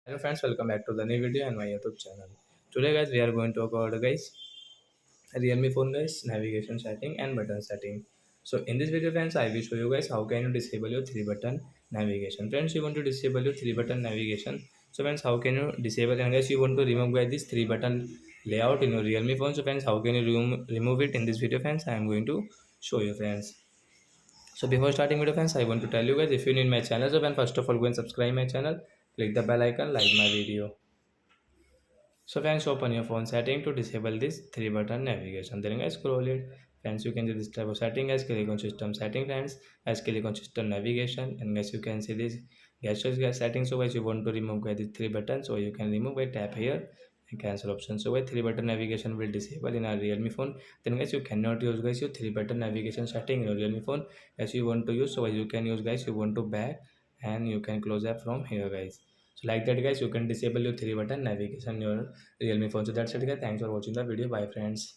Hello friends, welcome back to the new video and my YouTube channel. Today guys we are going to talk about Realme phone guys navigation setting and button setting. So in this video friends I will show you guys how can you disable your 3 button navigation. Friends, you want to disable your 3 button navigation. So friends, how can you disable, and guys you want to remove guys this 3 button layout in your Realme phone. So friends, how can you remove it in this video friends? I am going to show you friends. So before starting video friends, I want to tell you guys, if you need my channel, so then first of all go and subscribe my channel, click the bell icon, like my video. So friends, open your phone setting to disable this 3 button navigation. Then guys scroll it. Friends, you can do this type of setting. Guys, click on system setting. Friends, guys click on system navigation, and guys you can see this gestures guys setting. So guys you want to remove guys the 3 buttons, so you can remove by tap here and cancel option. So guys 3 button navigation will disable in our Realme phone. Then guys you cannot use guys your 3 button navigation setting in your Realme phone as you want to use. So guys you can use guys, you want to back and you can close app from here guys. So like that guys, you can disable your 3 button navigation in your Realme phone. So that's it guys, thanks for watching the video. Bye friends.